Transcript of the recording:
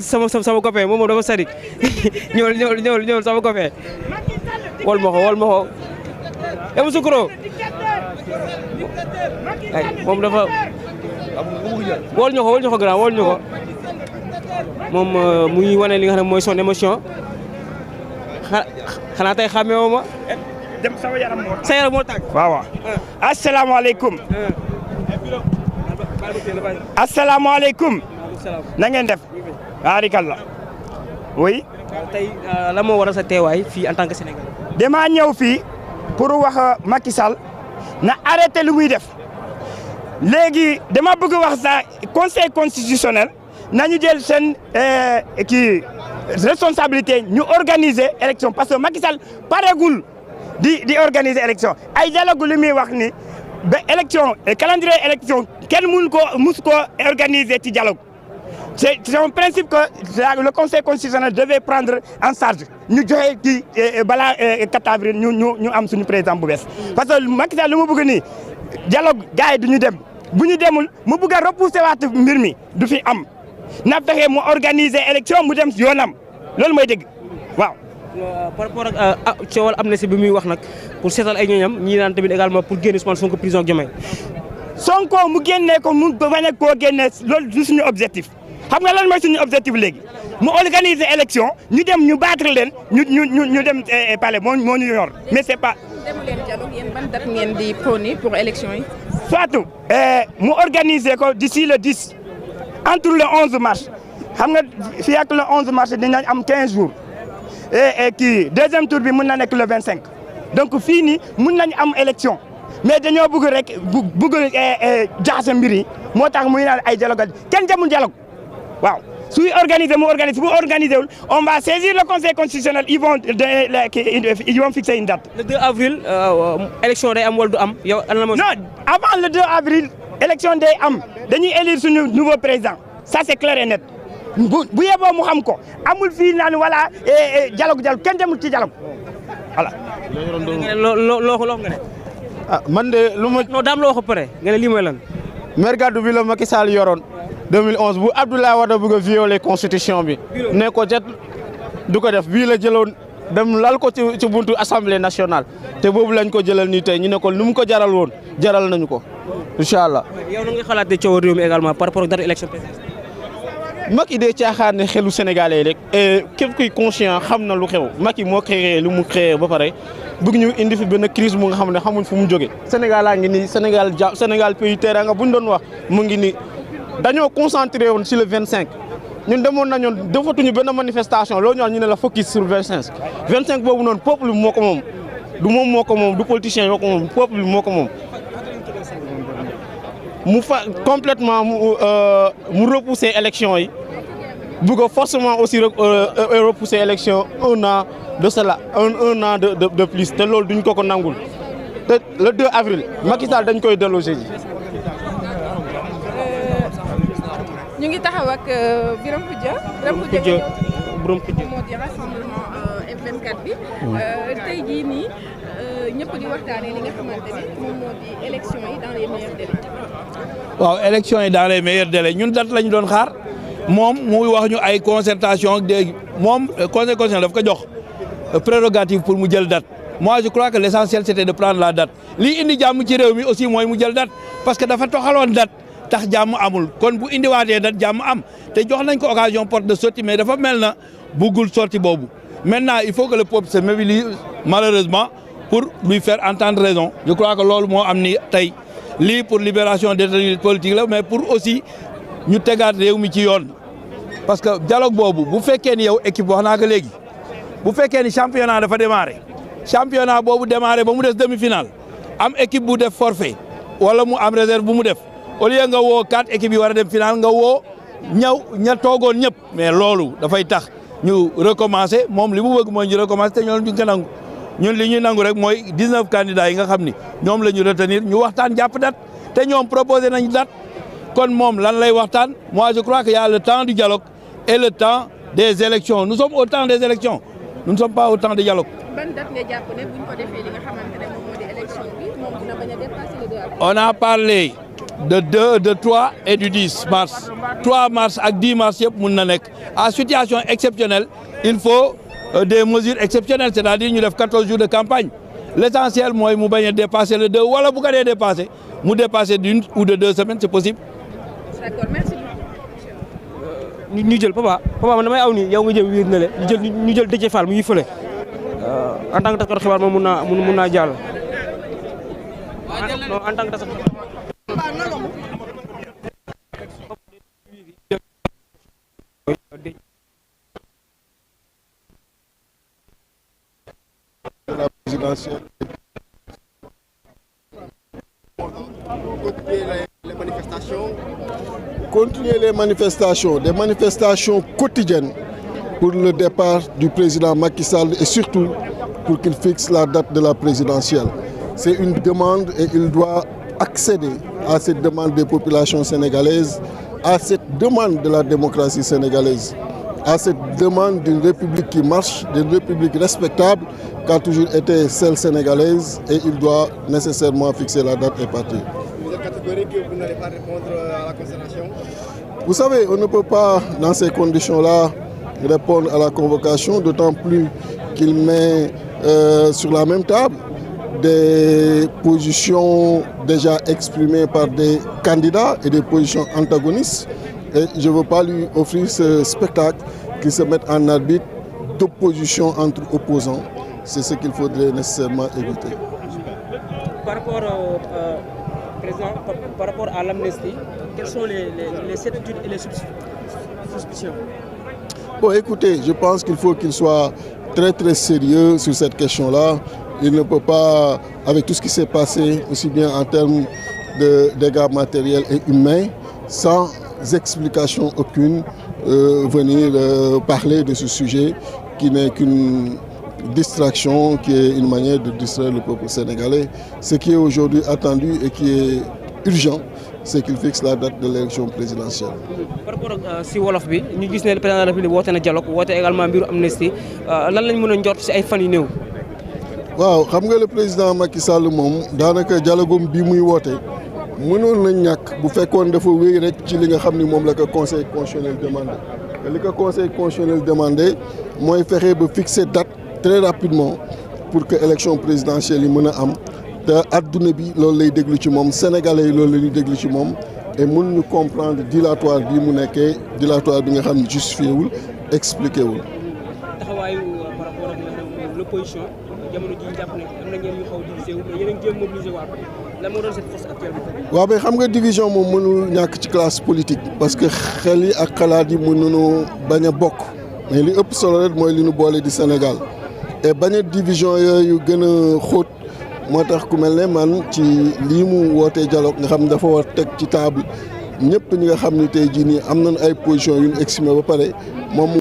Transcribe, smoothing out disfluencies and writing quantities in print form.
sama copain moom dafa sadik ñëwal sama copain wol ma ko Emu Sukuro ay moom dafa wol ñu ko grand wol ñu ko moom mu ngi wane li nga xam ne mooy son émotion xanaa tey xàmmee woo ma dem sama yaram moo tàgg waaw asalaamaaleykum asalaamaaleykum na ngeen def barikalla oui tey la moo waral sa teewaay fii en tant que Sénégalais. damaa ñëw fii pour wax Macky Sall na arrêté lu muy def léegi dama bëgg wax sa conseil constitutionnel nañu jël seen kii responsabilité ñu organiser élection parce que Macky Sall paregul di organiser élection ay dialogue lu muy wax ni ba élection calendrier élection kenn mus ko organiser ci dialogue c'est un principe que le conseil constitutionnel devait prendre en charge ñu joxe ci balaa 4 avril ñu am suñu président bu bees parce que Macky Sall lu mu bëgg nii dialogue gars yi du ñu dem bu ñu demul mu bëgg a repousser waat mbir mi du fi am na fexe mu organiser élection mu dem yoonam loolu mooy dëgg waaw. par rapport ak coowal amnistie bi muy wax nag pour seetal ay ñooñam ñii naan tamit également pour génne Ousmane Sonko prison ak Diomaye. Sonko mu génnee ko mu bañ a koo génnee loolu du suñu objectif xam nga lan mooy suñu objectif léegi mu organiser élection ñu dem ñu battre leen ñu dem palais moo ñu yor mais c'est pas. demu leen dialogue yéen ban date ngeen di prôner pour élection yi. soit mu organiser ko d'ici le 10 entre le 11 mars xam nga fii ak le 11 mars dinañ am 15 jours et kii deuxième tour bi mën na nekk le 25 donc fii nii mën nañ am élection mais dañoo bëgg rek bëgg jaxase mbir yi moo tax muy naan ay dialogue kenn demul dialogue waaw suy organiser mu organiser bu organiser wul on va saisir le conseil constitutionnel ils vont fixer une date. le 2 avril élection day am wala du am yow. non avant le 2 avril élection day am dañuy élire suñu nouveau président ça c'est clair et net bu yeboo mu xam ko amul fii naan voilà dialogue kenn demul ci dialogue voilà. loo nga ne. ah man de lu ma. non daam loo ko pare nga ne lii mooy lan. maire gàddu bi la Macky Sall yoroon 2011 bu Abdoulaye Wade bëgg a violer constitution bi. ne ko jet du ko def bii la jëloon dem lal ko ci buntu assemblée nationale te boobu lañ ko jëlal nii tey ñu ne ko nu mu ko jaral woon jaral nañu ko incha allah. yow na nga xalaatee coow réew mi également par rapport ak date élection présidentielle. Macky dee caaxaan ne xelu sénégalais rek et képp kuy conscient xam na lu xew Macky moo créé lu mu créé ba pare bëgg ñu indi fi benn crise mu nga xam ne xamuñ fu mu jóge Sénégal laa ngi nii Sénégal pays teranga bu ñu doon wax mu ngi nii dañoo concentré woon sur le 25 ñun demoon nañoon defatuñu benn manifestation loolu ñu ne la focus sur 25 boobu noonu peuple bi moo ko moom du moom moo ko moom du politicien yoo ko moom peuple bi moo ko moom mu fa complètement mu repousser élection yi bëgg forcément aussi repousser élection un an de cela un an de plus te loolu duñ ko nangul te le 2 avril Macky Sall dañ koy déloger ji. ñu ngi taxaw ak Birame Khoudia. Birame Khoudia moo di rassemblement F24 bi. tey jii nii ñëpp di waxtaanee li nga xamante ne moom moo di élection yi dans les meilleurs délais. waaw élection yi dans les meilleurs délais ñun date lañu doon xaar moom muy wax ñu ay concertation ak moom conseil constitutionnel daf ko jox prérogative pour mu jël date moi je crois que l'essentiel c'était de prendre la date lii indi jàmm ci réew mi aussi mooy mu jël date parce que dafa toxaloon date tax jàmm amul kon bu indiwaatee date jàmm am te jox nañ ko occasion porte de sortie mais dafa mel na buggul sortie boobu maintenant il faut que le peuple se mobilise malheureusement pour lui faire entendre raison je crois que loolu moo am ni tey lii pour libération des détenus politiques la mais pour aussi ñu tegaat réew mi ci yoon parce que dialogue boobu bu fekkee ni yow équipe wax naa ko léegi bu fekkee ni championnat dafa démarré championnat boobu démarré ba mu des demi-finale am équipe bu def forfait wala mu am réserve bu mu def au lieu nga woo 4 équipes yi war a dem finale nga woo ña toogoon ñëpp mais loolu dafay tax ñu recommencer moom li mu bëgg mooy ñu recommencer te ñoom duñ ko nangu ñun li ñuy nangu rek mooy 19 candidats yi nga xam ni ñoom la ñu retenir ñu waxtaan jàpp date te ñoom proposé nañ date kon moom lan lay waxtaan moi je crois qu'il y a le temps du dialogue et le temps des élections nous sommes au temps des élections nous ne sommes pas au temps du dialogue. ban date nga jàpp ne buñ ko defee li nga xamante ne moom moo di élection bi moom dina bañ a dépasser le 2 avril. on a parlé de 3 et du 10 mars 3 mars ak 10 mars yëpp mun na nekk à situation exceptionnelle il faut des mesures exceptionnelles c'est-à-dire ñu def 14 jours de campagne l'essentiel mooy mu bañ a dépasser le 2 wala bu ko dee dépasser mu dépasser d'1 ou de 2 semaines c'est possible. D'accord, merci. ñu jël papa man damay aw nii yow nga jëm wiir na le ñu jël Déthié Fall mu ngi fële en tant que taskatu xibaar moom mun naa jàll. non en tant que taskatu xibaar. La présidentielle. Continuer les manifestations, des manifestations quotidiennes pour le départ du président Macky Sall et surtout pour qu'il fixe la date de la présidentielle. C'est une demande et il doit accéder à cette demande des populations sénégalaises, à cette demande de la démocratie sénégalaise, à cette demande d'une république qui marche, d'une république respectable qui a toujours été celle sénégalaise et il doit nécessairement fixer la date et partir. Vous êtes catégorique que vous n'allez pas répondre à la concertation? Vous savez, on ne peut pas, dans ces conditions-là, répondre à la convocation, d'autant plus qu'il met sur la même table des positions déjà exprimées par des candidats et des positions antagonistes. Et je ne veux pas lui offrir ce spectacle qui se mette en arbitre d'opposition entre opposants. C'est ce qu'il faudrait nécessairement éviter. Par rapport au président, par rapport à l'amnistie, quelles sont les certitudes et les suspicions? Bon, écoutez, je pense qu'il faut qu'il soit très très sérieux sur cette question-là. Il ne peut pas, avec tout ce qui s'est passé, aussi bien en termes de dégâts matériels et humains, sans explication aucune, venir parler de ce sujet qui n'est qu'une distraction, qui est une manière de distraire le peuple sénégalais. Ce qui est aujourd'hui attendu et qui est urgent, c'est qu'il fixe la date de l'élection présidentielle. Par rapport ak si wolof bi ñu gis ne le président de la République woote na dialogue woote également mbiru amnistie lan lañ mën a njort si ay fan yu néew. waaw xam nga le président Macky Sall moom daanaka dialogue bi muy woote mënoon na ñàkk bu fekkoon dafa wéy rek ci li nga xam ni moom la ko conseil constitutionnel demandé te li ko conseil constitutionnel demandé mooy fexe ba fixer date très rapidement pour que élection présidentielle yi mën a am te adduna bi loolu lay déglu ci moom sénégalais yi loolu la ñuy déglu ci moom et mun ñu comprendre dilatoire bii mu nekkee dilatoire bi nga xam ne justifié wul expliqué wul. taxawaayu par rapport ak l'opposition jamono ji jàpp ne am na ñenn ñu xaw divisé wu mais yéen a ngi jéem mobiliser waat lan moo doon cette force actuelle bi. waaw mais xam nga division moom mënul ñàkk ci classe politique parce que xel yi ak xalaat yi mën nañoo bañ a bokk mais li ëpp solo rek mooy li ñu boole di Sénégal et bañ a division yooyu gën a xóot moo tax ku mel ne man ci lii mu wootee dialogue nga xam ne dafa war teg ci table ñëpp ñi nga xam ni tey jii nii am nañ ay position yu ñu exprimé ba pare moom